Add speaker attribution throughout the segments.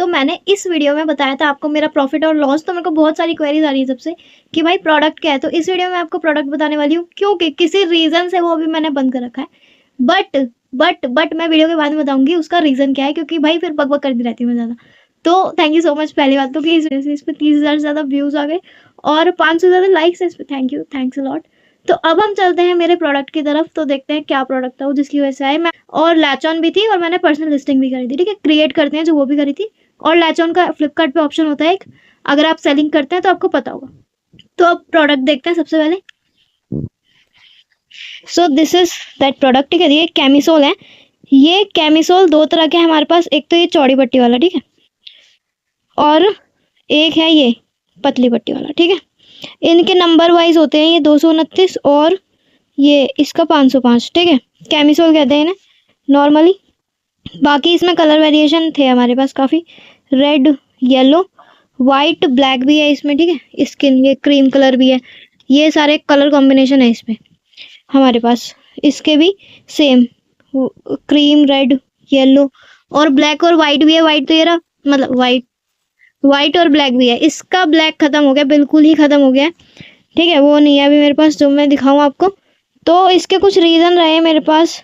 Speaker 1: तो मैंने इस वीडियो में बताया था आपको मेरा प्रॉफिट और लॉस। तो मेरे को बहुत सारी क्वेरीज आ रही है सबसे कि भाई प्रोडक्ट क्या है, तो इस वीडियो में आपको प्रोडक्ट बताने वाली हूँ, क्योंकि किसी रीजन से वो अभी मैंने बंद कर रखा है। बट मैं वीडियो के बाद में बताऊंगी उसका रीजन क्या है, क्योंकि भाई फिर बकबक करती रहती हूँ मैं ज्यादा। तो थैंक यू सो मच पहली बात तो कि इस पे 30,000 से ज्यादा व्यूज आ गए और 500 से ज्यादा लाइक्स है इस पे। Thank you, thanks a lot. तो अब हम चलते हैं मेरे प्रोडक्ट की तरफ, तो देखते हैं क्या प्रोडक्ट था वो जिसकी वजह से आए। मैं और लैच ऑन भी थी और मैंने पर्सनल लिस्टिंग भी करी थी, ठीक है, क्रिएट करते हैं जो वो भी करी थी। और लैच ऑन का फ्लिपकार्ट पे ऑप्शन होता है एक, अगर आप सेलिंग करते हैं तो आपको पता होगा। तो अब प्रोडक्ट देखते हैं सबसे पहले। So this is that product, ठीक है। ये कैमिसोल है। ये कैमिसोल दो तरह के हैं हमारे पास, एक तो ये चौड़ी पट्टी वाला, ठीक है, और एक है ये पतली पट्टी वाला, ठीक है। इनके नंबर वाइज होते हैं, ये 229 और ये इसका 505, ठीक है। कैमिसोल कहते हैं इन्हें नॉर्मली। बाकी इसमें कलर वेरिएशन थे हमारे पास काफ़ी, रेड, येलो, वाइट, ब्लैक भी है इसमें, ठीक है। स्किन ये क्रीम कलर भी है, ये सारे कलर कॉम्बिनेशन है इसमें हमारे पास। इसके भी सेम क्रीम, रेड, येलो और ब्लैक और वाइट भी है। वाइट तो ये रहा, मतलब वाइट और ब्लैक भी है। इसका ब्लैक खत्म हो गया, बिल्कुल ही खत्म हो गया, ठीक है। वो नहीं है अभी मेरे पास जो मैं दिखाऊं आपको। तो इसके कुछ रीजन रहे मेरे पास,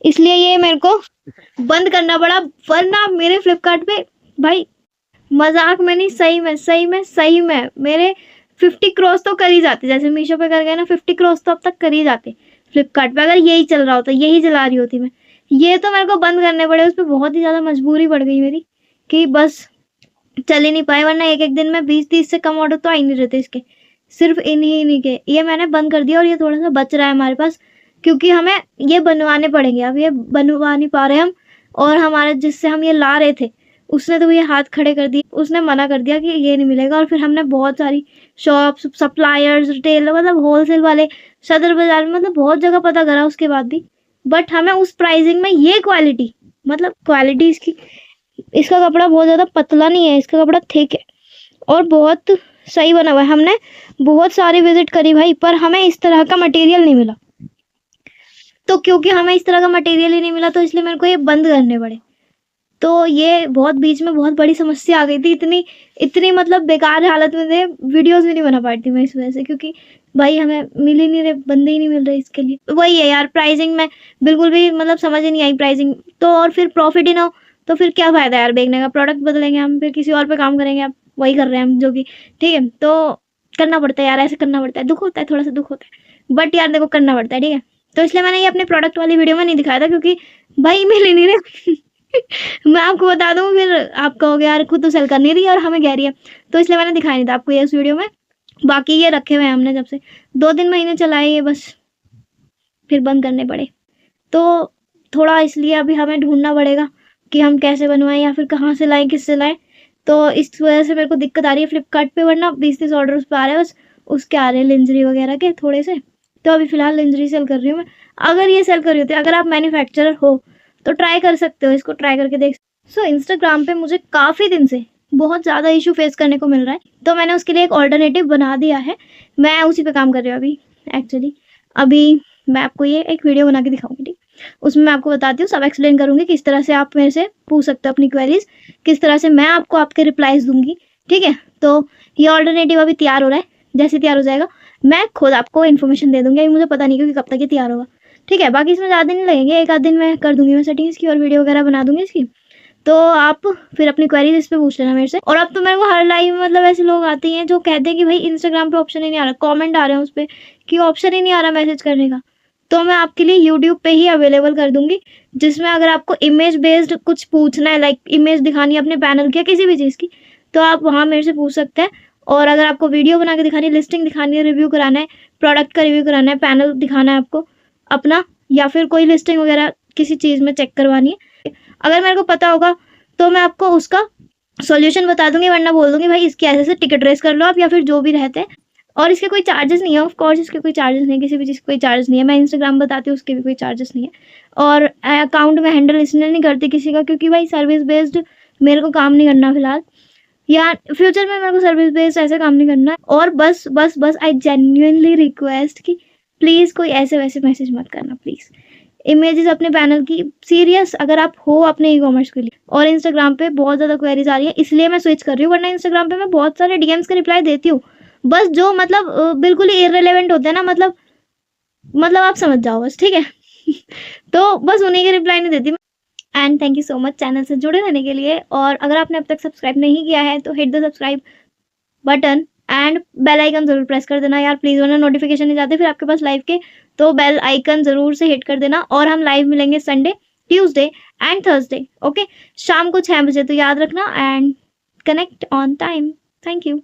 Speaker 1: इसलिए ये मेरे को बंद करना पड़ा, वरना मेरे फ्लिपकार्ट पे भाई मजाक में नहीं, सही में मेरे 50 क्रॉस तो कर ही जाते, जैसे मीशो पे कर गए ना 50 क्रॉस तो अब तक कर ही जाते फ्लिपकार्ट पे, अगर यही चल रहा होता, यही चला रही होती मैं। ये तो मेरे को बंद करने पड़े, उस पर बहुत ही ज़्यादा मजबूरी पड़ गई मेरी कि बस चल ही नहीं पाए, वरना एक एक दिन में 20-30 से कम ऑर्डर तो आ ही नहीं रहते इसके, सिर्फ इन्हीं के। ये मैंने बंद कर दिया और ये थोड़ा सा बच रहा है हमारे पास, क्योंकि हमें ये बनवाने पड़ेंगे। अब ये बनवा नहीं पा रहे हम, और हमारे जिससे हम ये ला रहे थे उसने तो ये हाथ खड़े कर दिए, उसने मना कर दिया कि ये नहीं मिलेगा। और फिर हमने बहुत सारी शॉप्स, सप्लायर्स, रिटेलर, मतलब होलसेल वाले, सदर बाजार में, मतलब बहुत जगह पता करा उसके बाद भी, बट हमें उस प्राइसिंग में ये क्वालिटी, मतलब क्वालिटी इसकी, इसका कपड़ा बहुत ज़्यादा पतला नहीं है, इसका कपड़ा थिक है और बहुत सही बना हुआ है। हमने बहुत सारी विजिट करी भाई, पर हमें इस तरह का मटेरियल नहीं मिला। तो क्योंकि हमें इस तरह का मटेरियल ही नहीं मिला, तो इसलिए मेरे को ये बंद करने पड़े। तो ये बहुत बीच में बहुत बड़ी समस्या आ गई थी, इतनी मतलब बेकार हालत में थे, वीडियोस भी नहीं बना पाई थी मैं इस वजह से, क्योंकि भाई हमें मिल ही नहीं रहे, बंदे ही नहीं मिल रहे इसके लिए। वही है यार, प्राइसिंग में बिल्कुल भी मतलब समझ ही नहीं आई प्राइसिंग तो, और फिर प्रॉफिट ही ना हो तो फिर क्या फायदा यार बेचने का। प्रोडक्ट बदलेंगे हम, फिर किसी और पे काम करेंगे, आप वही कर रहे हैं हम, जो कि ठीक है। तो करना पड़ता है यार, ऐसे करना पड़ता है, दुख होता है, थोड़ा सा दुख होता है, बट यार देखो करना पड़ता है, ठीक है। तो इसलिए मैंने ये अपने प्रोडक्ट वाली वीडियो में नहीं दिखाया था, क्योंकि भाई मिल ही नहीं रहे मैं आपको बता दूं फिर आप कहोगे यार खुद तो सेल कर नहीं रही है और हमें कह रही है, तो इसलिए मैंने दिखाया नहीं था आपको ये उस वीडियो में। बाकी ये रखे हुए हैं हमने जब से 2-3 महीने चलाए ये, बस फिर बंद करने पड़े। तो थोड़ा इसलिए अभी हमें ढूंढना पड़ेगा कि हम कैसे बनवाएं या फिर कहाँ से लाएं, किससे लाएं। तो इस वजह से मेरे को दिक्कत आ रही है फ्लिपकार्ट पे, वरना 20-30 ऑर्डर उस पर आ रहे हैं, बस उसके आ रहे हैं लिंजरी वगैरह के थोड़े से। तो अभी फिलहाल लिंजरी सेल कर रही हूँ मैं। अगर ये सेल कर रही होती है, अगर आप मैन्युफैक्चरर हो तो ट्राई कर सकते हो, इसको ट्राई करके देख। सो इंस्टाग्राम पे मुझे काफ़ी दिन से बहुत ज़्यादा इशू फेस करने को मिल रहा है, तो मैंने उसके लिए एक ऑल्टरनेटिव बना दिया है। मैं उसी पे काम कर रही हूँ अभी एक्चुअली। अभी मैं आपको ये एक वीडियो बना के दिखाऊंगी, ठीक, उसमें मैं आपको बताती हूँ, सब एक्सप्लेन करूँगी किस तरह से आप मेरे से पूछ सकते हो अपनी क्वेरीज, किस तरह से मैं आपको आपके रिप्लाईज दूंगी, ठीक है। तो ये ऑल्टरनेटिव अभी तैयार हो रहा है, जैसे तैयार हो जाएगा मैं खुद आपको इन्फॉर्मेशन दे दूंगी। अभी मुझे पता नहीं क्योंकि कब तक ये तैयार होगा, ठीक है। बाकी इसमें ज़्यादा दिन नहीं लगेंगे, 1 आध दिन में कर दूंगी मैं सेटिंग इसकी और वीडियो वगैरह बना दूंगी इसकी। तो आप फिर अपनी क्वेरीज इस पे पूछ लेना मेरे से। और अब तो मेरे को हर लाइव में मतलब ऐसे लोग आते हैं जो कहते हैं कि भाई इंस्टाग्राम पे ऑप्शन ही नहीं आ रहा, कमेंट आ रहे हैं उस पर कि ऑप्शन ही नहीं आ रहा मैसेज करने का। तो मैं आपके लिए यूट्यूब पे ही अवेलेबल कर दूंगी, जिसमें अगर आपको इमेज बेस्ड कुछ पूछना है, लाइक इमेज दिखानी है अपने पैनल की या किसी भी चीज़ की, तो आप वहाँ मेरे से पूछ सकते हैं। और अगर आपको वीडियो बना के दिखानी है, लिस्टिंग दिखानी है, रिव्यू कराना है, प्रोडक्ट का रिव्यू कराना है, पैनल दिखाना है आपको अपना, या फिर कोई लिस्टिंग वगैरह किसी चीज़ में चेक करवानी है, अगर मेरे को पता होगा तो मैं आपको उसका सॉल्यूशन बता दूंगी, वरना बोल दूंगी भाई इसकी ऐसे से टिकट रेस कर लो आप, या फिर जो भी रहते हैं। और इसके कोई चार्जेस नहीं है, ऑफ कोर्स इसके कोई चार्जेस नहीं है, किसी भी चीज़ कोई चार्जेस नहीं है। मैं इंस्टाग्राम बताती हूँ उसके भी कोई चार्जेस नहीं है। और अकाउंट में हैंडल इसलिए नहीं करती किसी का, क्योंकि भाई सर्विस बेस्ड मेरे को काम नहीं करना फिलहाल, या फ्यूचर में मेरे को सर्विस बेस्ड ऐसे काम नहीं करना है। और बस आई जेन्युइनली रिक्वेस्ट कि प्लीज़ कोई ऐसे वैसे मैसेज मत करना प्लीज़। इमेजेस अपने पैनल की। सीरियस, अगर आप हो अपने ई कॉमर्स के लिए। और इंस्टाग्राम पे बहुत ज़्यादा क्वेरीज आ रही है, इसलिए मैं स्विच कर रही हूँ, वरना इंस्टाग्राम पे मैं बहुत सारे डीएम्स के रिप्लाई देती हूँ, बस जो मतलब बिल्कुल ही इररिलेवेंट होते हैं ना, मतलब आप समझ जाओ बस, ठीक है। तो बस उन्हीं के रिप्लाई नहीं देती मैं। And thank you so much channel से जुड़े रहने के लिए। और अगर आपने अब तक सब्सक्राइब नहीं किया है तो hit the subscribe button and bell icon जरूर प्रेस कर देना यार प्लीज़, वरना नोटिफिकेशन नहीं जाते फिर आपके पास लाइव के। तो बेल आइकन ज़रूर से हिट कर देना। और हम लाइव मिलेंगे Sunday, Tuesday and Thursday, okay, शाम को 6 बजे। तो याद रखना and connect on time. Thank you.